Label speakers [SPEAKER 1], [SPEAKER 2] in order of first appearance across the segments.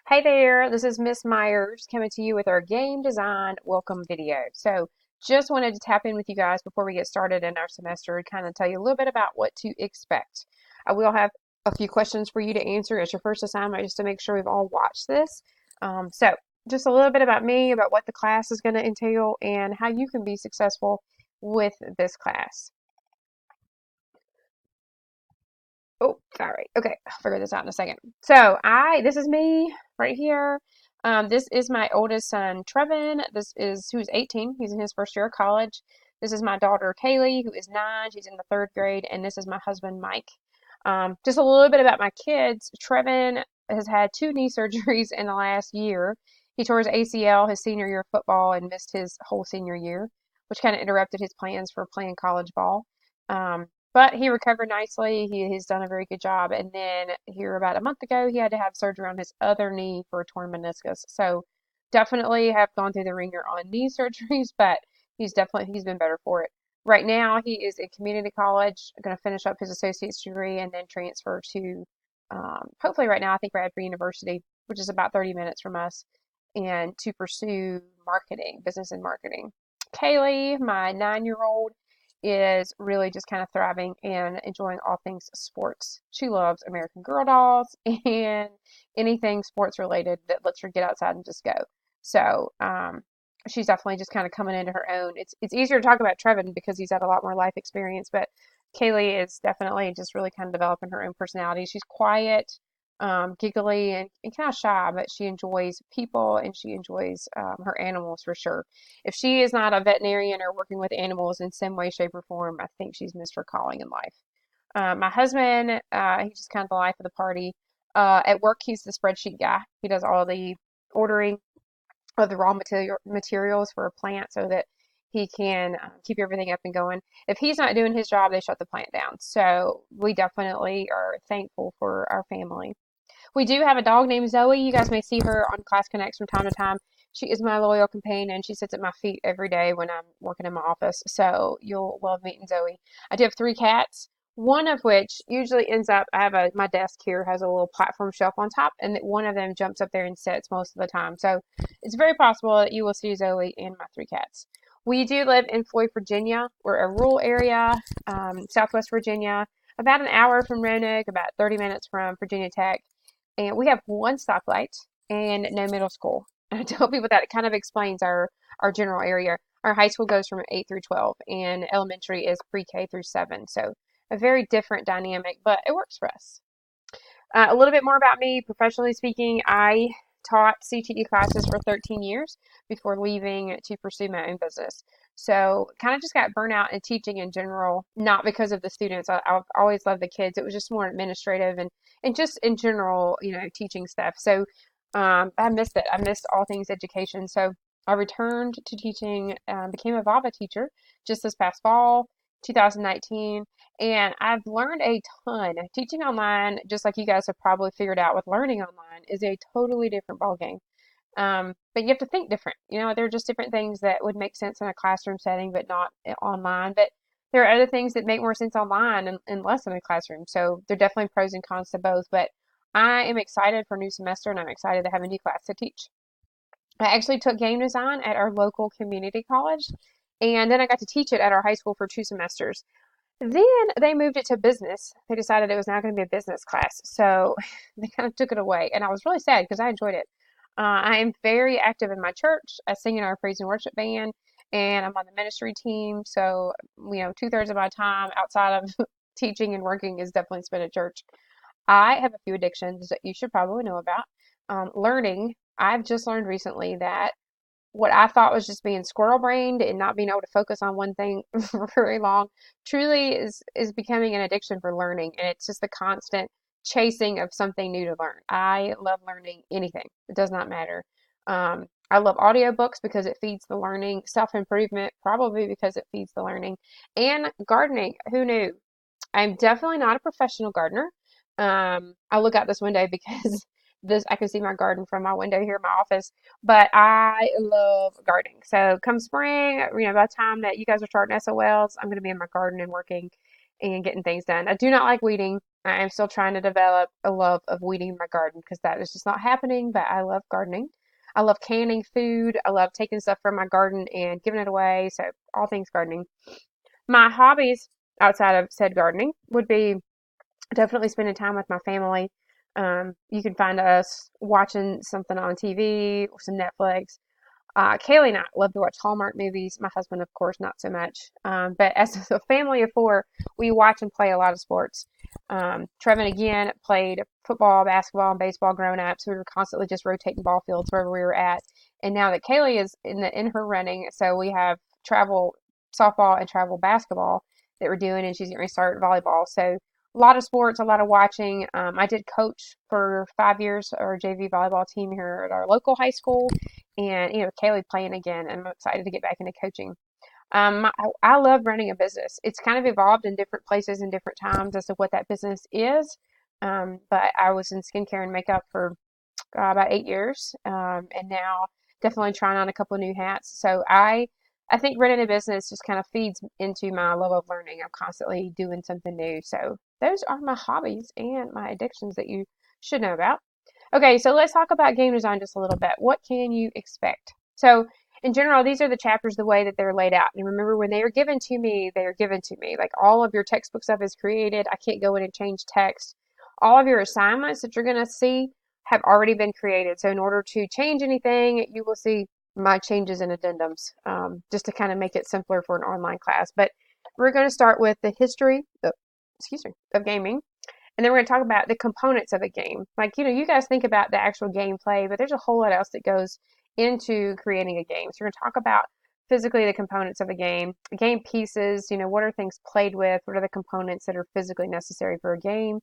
[SPEAKER 1] Hey there, this is Miss Myers coming to you with our game design welcome video. Just wanted to tap in with you guys before we get started in our semester and kind of tell you a little bit about what to expect. I will have a few questions for you to answer as your first assignment just to make sure we've all watched this. Just a little bit about me, about what the class is going to entail, and how you can be successful with this class. Oh, sorry. Okay, I'll figure this out in a second. This is me right here. This is my oldest son, Trevin. Who's 18. He's in his first year of college. This is my daughter, Kaylee, who is 9. She's in the third grade. And this is my husband, Mike. Just a little bit about my kids. Trevin has had 2 knee surgeries in the last year. He tore his ACL his senior year of football and missed his whole senior year, which kind of interrupted his plans for playing college ball. Um, but he recovered nicely. He's done a very good job. And then here about a month ago, he had to have surgery on his other knee for a torn meniscus. So definitely have gone through the ringer on knee surgeries, but he's been better for it. Right now, he is in community college, going to finish up his associate's degree and then transfer to, hopefully right now, I think Radford University, which is about 30 minutes from us, and to pursue marketing, business and marketing. Kaylee, my 9-year-old, is really just kind of thriving and enjoying all things sports. She loves American Girl dolls and anything sports related that lets her get outside and just go. So, she's definitely just kind of coming into her own. It's easier to talk about Trevin because he's had a lot more life experience, but Kaylee is definitely just really kind of developing her own personality. She's quiet, giggly, and kind of shy, but she enjoys people and she enjoys her animals for sure. If she is not a veterinarian or working with animals in some way, shape, or form, I think she's missed her calling in life. My husband, he's just kind of the life of the party. At work, he's the spreadsheet guy. He does all the ordering of the materials for a plant so that he can keep everything up and going. If he's not doing his job, they shut the plant down. So we definitely are thankful for our family. We do have a dog named Zoe. You guys may see her on Class Connects from time to time. She is my loyal companion. She sits at my feet every day when I'm working in my office. So you'll love meeting Zoe. I do have 3 cats. One of which usually ends up, my desk here has a little platform shelf on top, and one of them jumps up there and sits most of the time. So it's very possible that you will see Zoe and my 3 cats. We do live in Floyd, Virginia. We're a rural area, Southwest Virginia, about an hour from Roanoke, about 30 minutes from Virginia Tech. And we have 1 stoplight and no middle school. And I tell people that it kind of explains our general area. Our high school goes from 8 through 12, and elementary is pre-K through 7. So a very different dynamic, but it works for us. A little bit more about me, professionally speaking, I taught CTE classes for 13 years before leaving to pursue my own business. So kind of just got burnt out in teaching in general, not because of the students. I've always loved the kids. It was just more administrative and just in general, teaching stuff. So I missed it. I missed all things education. So I returned to teaching, became a VAVA teacher just this past fall, 2019. And I've learned a ton. Teaching online, just like you guys have probably figured out with learning online, is a totally different ballgame. But you have to think different. There are just different things that would make sense in a classroom setting, but not online. But there are other things that make more sense online and less in a classroom. So there are definitely pros and cons to both. But I am excited for a new semester and I'm excited to have a new class to teach. I actually took game design at our local community college, and then I got to teach it at our high school for 2 semesters. Then they moved it to business. They decided it was now going to be a business class. So they kind of took it away. And I was really sad because I enjoyed it. I am very active in my church. I sing in our praise and worship band, and I'm on the ministry team. So, 2/3 of my time outside of teaching and working is definitely spent at church. I have a few addictions that you should probably know about. Learning, I've just learned recently that what I thought was just being squirrel brained and not being able to focus on one thing for very long truly is becoming an addiction for learning, and it's just the constant chasing of something new to learn. I love learning anything. It does not matter. I love audiobooks because it feeds the learning, self-improvement probably because it feeds the learning, and gardening. Who knew? I'm definitely not a professional gardener. I look out this window because this I can see my garden from my window here in my office. But I love gardening. So come spring, by the time that you guys are starting SOLs, I'm going to be in my garden and working and getting things done. I do not like weeding. I am still trying to develop a love of weeding my garden because that is just not happening, but I love gardening. I love canning food. I love taking stuff from my garden and giving it away. So, all things gardening. My hobbies outside of said gardening would be definitely spending time with my family. You can find us watching something on TV or some Netflix. Kaylee and I love to watch Hallmark movies. My husband, of course, not so much. But as a family of four, we watch and play a lot of sports. Trevin, again, played football, basketball, and baseball growing up. So we were constantly just rotating ball fields wherever we were at. And now that Kaylee is in her running, so we have travel softball and travel basketball that we're doing, and she's going to start volleyball. So a lot of sports, a lot of watching. I did coach for 5 years our JV volleyball team here at our local high school, and Kaylee playing again. And I'm excited to get back into coaching. I love running a business. It's kind of evolved in different places and different times as to what that business is. But I was in skincare and makeup for about 8 years, and now definitely trying on a couple of new hats. So I think running a business just kind of feeds into my love of learning. I'm constantly doing something new. So those are my hobbies and my addictions that you should know about. Okay, so let's talk about game design just a little bit. What can you expect? So in general, these are the chapters the way that they're laid out. And remember, when they are given to me, they are given to me. Like all of your textbook stuff is created. I can't go in and change text. All of your assignments that you're going to see have already been created. So in order to change anything, you will see my changes and addendums, just to kind of make it simpler for an online class. But we're going to start with the history, of gaming. And then we're going to talk about the components of a game. Like, you guys think about the actual gameplay, but there's a whole lot else that goes into creating a game. So we're going to talk about physically the components of a game pieces, what are things played with, what are the components that are physically necessary for a game,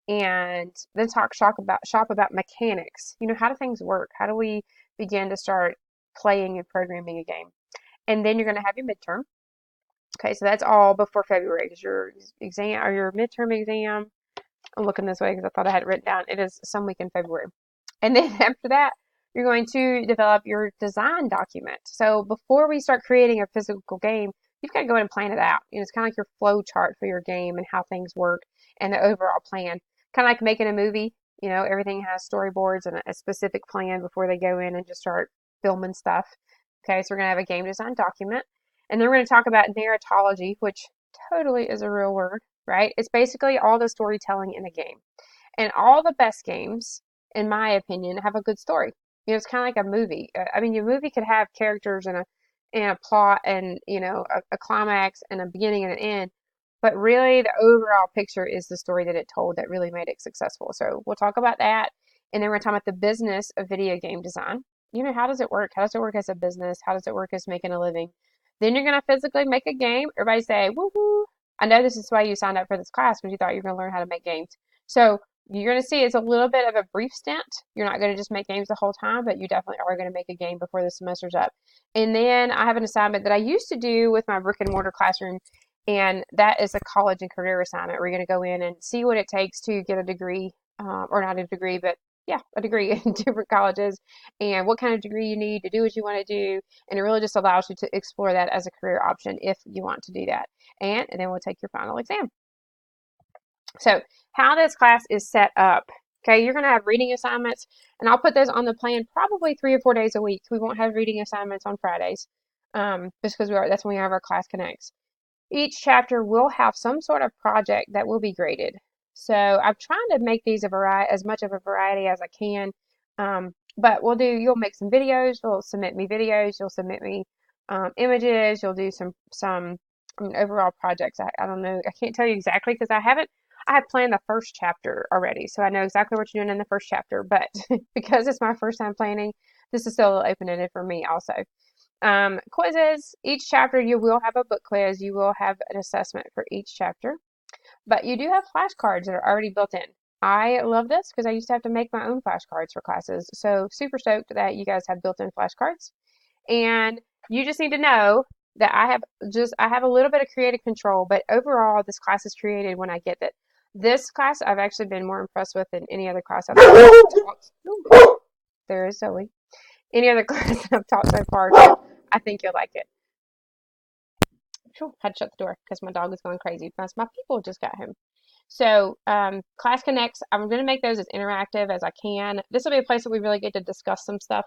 [SPEAKER 1] and then talk shop about mechanics. How do things work? How do we begin to start playing and programming a game? And then you're going to have your midterm. Okay, so that's all before February because your exam or your midterm exam. I'm looking this way because I thought I had it written down. It is some week in February. And then after that, you're going to develop your design document. So before we start creating a physical game, you've got to go ahead and plan it out. It's kind of like your flow chart for your game and how things work and the overall plan. Kind of like making a movie. Everything has storyboards and a specific plan before they go in and just start filming stuff. Okay, so we're going to have a game design document. And then we're going to talk about narratology, which totally is a real word, right? It's basically all the storytelling in a game. And all the best games, in my opinion, have a good story. It's kind of like a movie. I mean, your movie could have characters and a plot and, a climax and a beginning and an end. But really, the overall picture is the story that it told that really made it successful. So we'll talk about that. And then we're talking about the business of video game design. How does it work? How does it work as a business? How does it work as making a living? Then you're going to physically make a game. Everybody say, woohoo. I know this is why you signed up for this class because you thought you were going to learn how to make games. So you're going to see it's a little bit of a brief stint. You're not going to just make games the whole time, but you definitely are going to make a game before the semester's up. And then I have an assignment that I used to do with my brick and mortar classroom, and that is a college and career assignment. We're going to go in and see what it takes to get a degree, or not a degree, but yeah, a degree in different colleges, and what kind of degree you need to do what you want to do. And it really just allows you to explore that as a career option if you want to do that. And then we'll take your final exam. So how this class is set up. Okay, you're going to have reading assignments, and I'll put those on the plan probably 3 or 4 days a week. We won't have reading assignments on Fridays, just because that's when we have our class connects. Each chapter will have some sort of project that will be graded. So I'm trying to make these as much of a variety as I can. But you'll make some videos, you'll submit me videos, you'll submit me images, you'll do some overall projects. I don't know, I can't tell you exactly because I have planned the first chapter already. So I know exactly what you're doing in the first chapter, but because it's my first time planning, this is still open-ended for me also. Quizzes. Each chapter you will have a book quiz. You will have an assessment for each chapter. But you do have flashcards that are already built in. I love this because I used to have to make my own flashcards for classes. So super stoked that you guys have built-in flashcards. And you just need to know that I have a little bit of creative control, but overall this class is created when I get it. This class I've actually been more impressed with than any other class I've taught. There is Zoe. Any other class I've taught so far. So I think you'll like it. Had to shut the door because my dog is going crazy. My people just got home. So Class Connects, I'm going to make those as interactive as I can. This will be a place that we really get to discuss some stuff.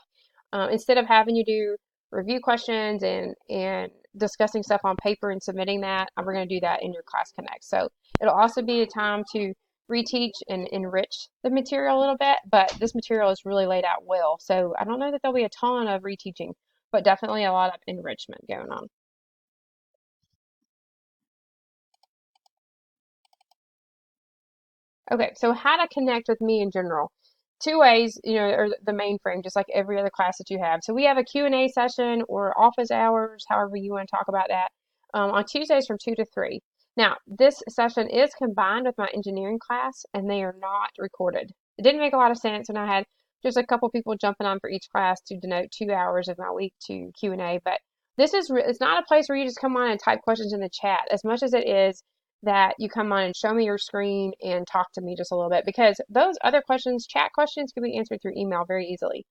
[SPEAKER 1] Instead of having you do review questions and discussing stuff on paper and submitting that, we're going to do that in your Class Connect. So it'll also be a time to reteach and enrich the material a little bit, but this material is really laid out well. So I don't know that there'll be a ton of reteaching, but definitely a lot of enrichment going on. Okay, so how to connect with me in general. Two ways, or the mainframe, just like every other class that you have. So we have a Q&A session or office hours, however you want to talk about that, on Tuesdays from 2 to 3. Now, this session is combined with my engineering class, and they are not recorded. It didn't make a lot of sense, and I had just a couple people jumping on for each class to denote 2 hours of my week to Q&A, but this is, it's not a place where you just come on and type questions in the chat as much as it is that you come on and show me your screen and talk to me just a little bit, because those other questions, chat questions, can be answered through email very easily.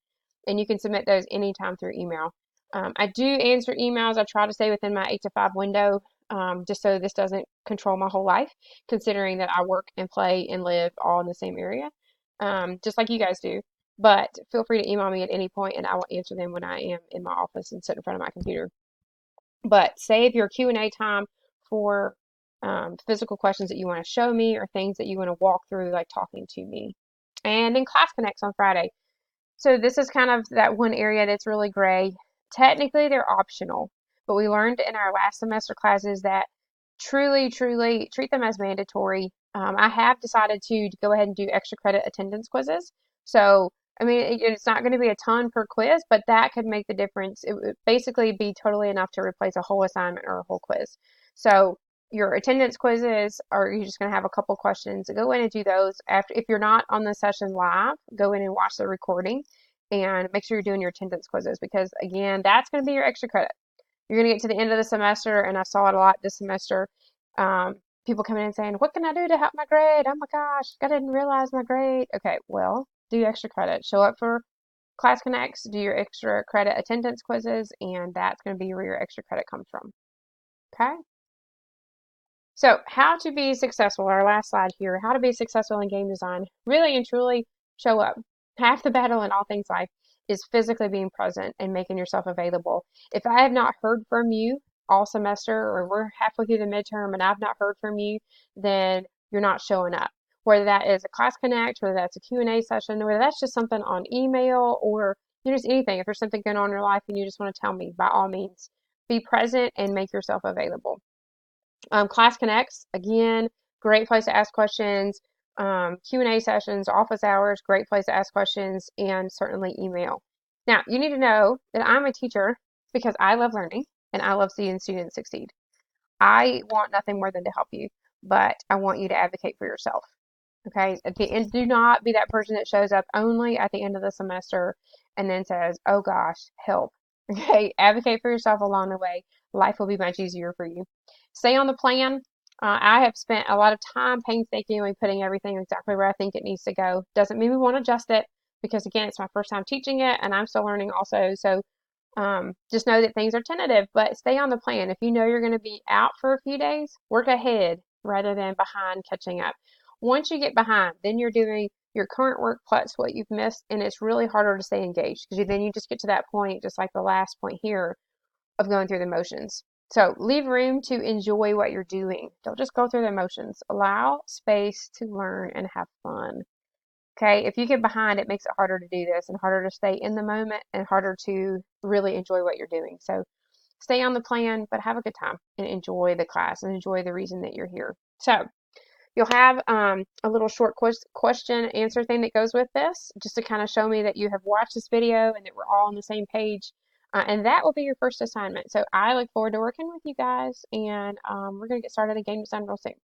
[SPEAKER 1] And you can submit those anytime through email. I do answer emails. I try to stay within my 8 to 5 window, just so this doesn't control my whole life, considering that I work and play and live all in the same area, just like you guys do. But feel free to email me at any point and I will answer them when I am in my office and sit in front of my computer. But save your Q&A time for physical questions that you want to show me or things that you want to walk through, like talking to me. And then Class Connects on Friday. So this is kind of that one area that's really gray. Technically, they're optional, but we learned in our last semester classes that truly, truly treat them as mandatory. I have decided to go ahead and do extra credit attendance quizzes. So, I mean, it's not going to be a ton per quiz, but that could make the difference. It would basically be totally enough to replace a whole assignment or a whole quiz. So, your attendance quizzes, or you're just going to have a couple questions. Go in and do those after. If you're not on the session live, go in and watch the recording and make sure you're doing your attendance quizzes, because again, that's going to be your extra credit. You're going to get to the end of the semester, and I saw it a lot this semester. Um, People coming in saying, "What can I do to help my grade? Oh my gosh, I didn't realize my grade." Okay, well, do extra credit. Show up for Class Connects, do your extra credit attendance quizzes, and that's going to be where your extra credit comes from. Okay? So, how to be successful, our last slide here, how to be successful in game design. Really and truly show up. Half the battle in all things life is physically being present and making yourself available. If I have not heard from you all semester, or we're halfway through the midterm and I've not heard from you, then you're not showing up. Whether that is a Class Connect, whether that's a Q&A session, whether that's just something on email, or just anything. If there's something going on in your life and you just want to tell me, by all means, be present and make yourself available. Class Connects, again, great place to ask questions. Q&A sessions, office hours, great place to ask questions, and certainly email. Now, you need to know that I'm a teacher because I love learning and I love seeing students succeed. I want nothing more than to help you, but I want you to advocate for yourself. Okay, at the end, do not be that person that shows up only at the end of the semester and then says, "Oh gosh, help." Okay, advocate for yourself along the way. Life will be much easier for you. Stay on the plan. I have spent a lot of time painstakingly putting everything exactly where I think it needs to go. Doesn't mean we won't adjust it, because again, it's my first time teaching it and I'm still learning also. So just know that things are tentative, but stay on the plan. If you know you're going to be out for a few days, work ahead rather than behind catching up. Once you get behind, then you're doing your current work plus what you've missed, and it's really harder to stay engaged, because then you just get to that point, just like the last point here, of going through the motions. So leave room to enjoy what you're doing. Don't just go through the motions. Allow space to learn and have fun. Okay, if you get behind, it makes it harder to do this and harder to stay in the moment and harder to really enjoy what you're doing. So stay on the plan, but have a good time and enjoy the class and enjoy the reason that you're here. So you'll have a little short question answer thing that goes with this, just to kind of show me that you have watched this video and that we're all on the same page. And that will be your first assignment. So I look forward to working with you guys, and we're going to get started in game design real soon.